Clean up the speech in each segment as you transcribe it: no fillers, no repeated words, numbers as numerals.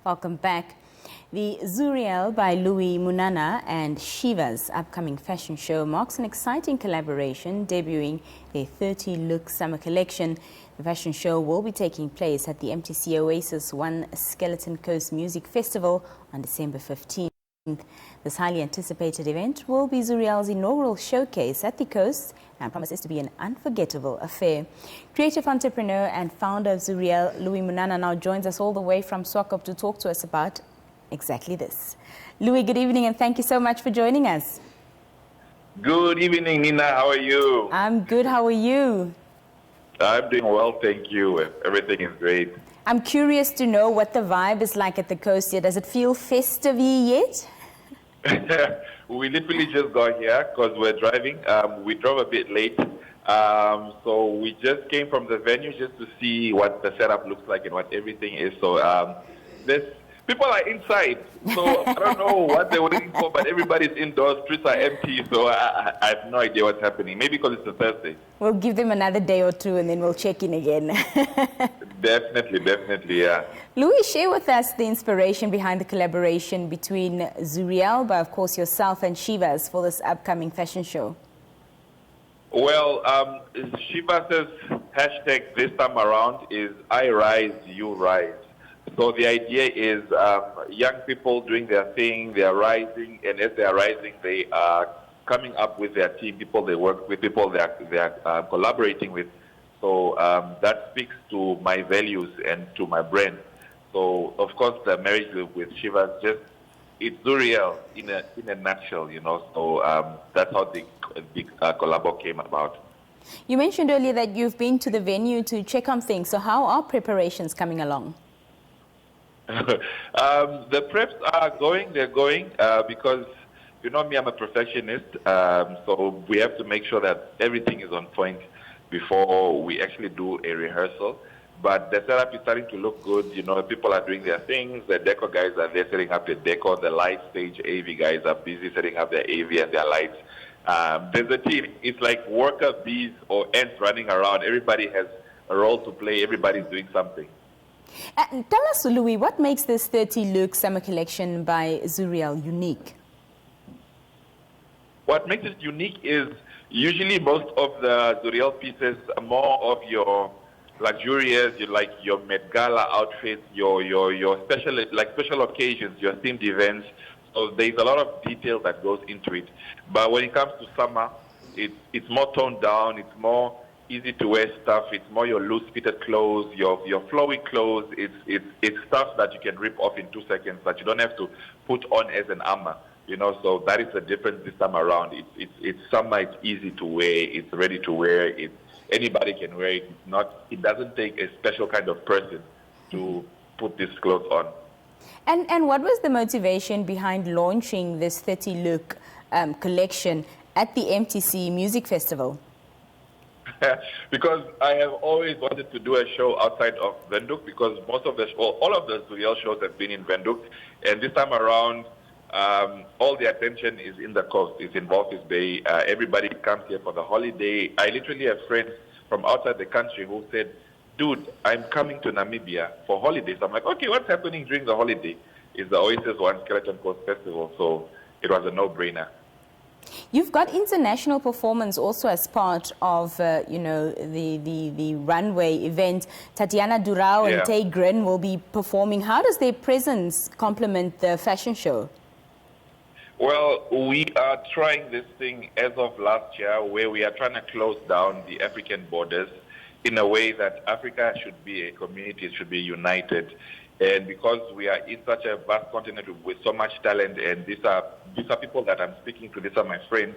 Welcome back. The Zuriel by Luis Munana and Chivas upcoming fashion show marks an exciting collaboration debuting their 30-look summer collection. The fashion show will be taking place at the MTC Oasis One Skeleton Coast Music Festival on December 15th. This highly anticipated event will be Zuriel's inaugural showcase at the coast and promises to be an unforgettable affair. Creative entrepreneur and founder of Zuriel, Luis Munana, now joins us all the way from Swakop to talk to us about exactly this. Luis, good evening and thank you so much for joining us. Good evening, Nina. How are you? I'm good. How are you? I'm doing well, thank you. Everything is great. I'm curious to know what the vibe is like at the coast here. Does it feel festive yet? We literally just got here because we're driving. We drove a bit late. So we just came from the venue just to see what the setup looks like and what everything is. So people are inside. So I don't know what they're waiting for, but everybody's indoors. Streets are empty. So I have no idea what's happening. Maybe because it's a Thursday. We'll give them another day or two and then we'll check in again. Definitely, yeah. Luis, share with us the inspiration behind the collaboration between Zuriel, but of course yourself and Chivas for this upcoming fashion show. Well, Chivas' hashtag this time around is I rise, you rise. So the idea is young people doing their thing, they are rising, and as they are rising, they are coming up with their team, people they work with, people they are collaborating with. So that speaks to my values and to my brand. So of course the marriage with Chivas, it's Zuriel in a nutshell, you know. So that's how the collabo came about. You mentioned earlier that you've been to the venue to check on things. So how are preparations coming along? The preps are going, they're going because, you know me, I'm a perfectionist. So we have to make sure that everything is on point before we actually do a rehearsal. But the setup is starting to look good. You know, people are doing their things. The decor guys are there setting up the decor. The light stage AV guys are busy setting up their AV and their lights. There's a team. It's like worker bees or ants running around. Everybody has a role to play. Everybody's doing something. Tell us, Luis, what makes this 30-look summer collection by Zuriel unique? What makes it unique is usually most of the Zuriel pieces are more of your luxurious, your Met Gala outfits, your special occasions, your themed events. So there's a lot of detail that goes into it. But when it comes to summer, it's more toned down, it's more easy to wear stuff, it's more your loose fitted clothes, your flowy clothes, it's stuff that you can rip off in 2 seconds that you don't have to put on as an armor. You know, so that is the difference this time around. It's summer, it's easy to wear, it's ready to wear, anybody can wear it. It doesn't take a special kind of person to put this clothes on. And what was the motivation behind launching this 30-look collection at the MTC Music Festival? Because I have always wanted to do a show outside of Windhoek, because all of the Zuriel shows have been in Windhoek, and this time around, all the attention is in the coast. It's in Walvis Bay. Everybody comes here for the holiday. I literally have friends from outside the country who said, dude, I'm coming to Namibia for holidays. I'm like, okay, what's happening during the holiday? It's the Oasis One Skeleton Coast Festival, so it was a no-brainer. You've got international performance also as part of, the runway event. Tatiana Durao and Tay Grin will be performing. How does their presence complement the fashion show? Well, we are trying this thing as of last year, where we are trying to close down the African borders in a way that Africa should be a community, it should be united. And because we are in such a vast continent with so much talent, and these are people that I'm speaking to, these are my friends.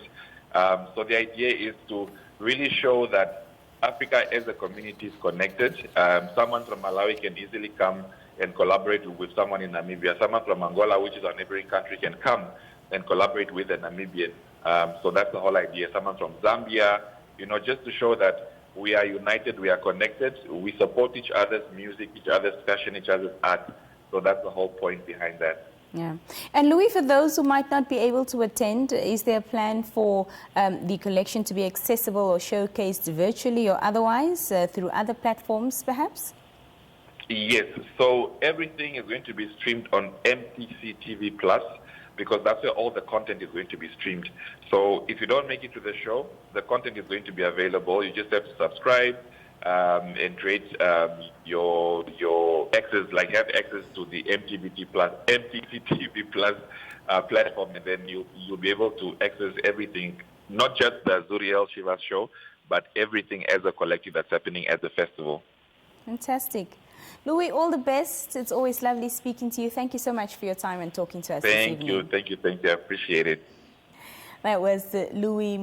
So the idea is to really show that Africa as a community is connected. Someone from Malawi can easily come and collaborate with someone in Namibia. Someone from Angola, which is our neighboring country, can come and collaborate with a Namibian. So that's the whole idea. Someone from Zambia, just to show that we are united, we are connected, we support each other's music, each other's fashion, each other's art. So that's the whole point behind that. Yeah. And Luis, for those who might not be able to attend, is there a plan for the collection to be accessible or showcased virtually or otherwise through other platforms perhaps? Yes, so everything is going to be streamed on MTC TV Plus because that's where all the content is going to be streamed. So if you don't make it to the show, the content is going to be available. You just have to subscribe and create your access, like have access to the MTC TV Plus platform, and then you'll be able to access everything, not just the Zuriel Chivas show, but everything as a collective that's happening at the festival. Fantastic. Louis, all the best. It's always lovely speaking to you. Thank you so much for your time and talking to us this evening. Thank you. I appreciate it. That was Louis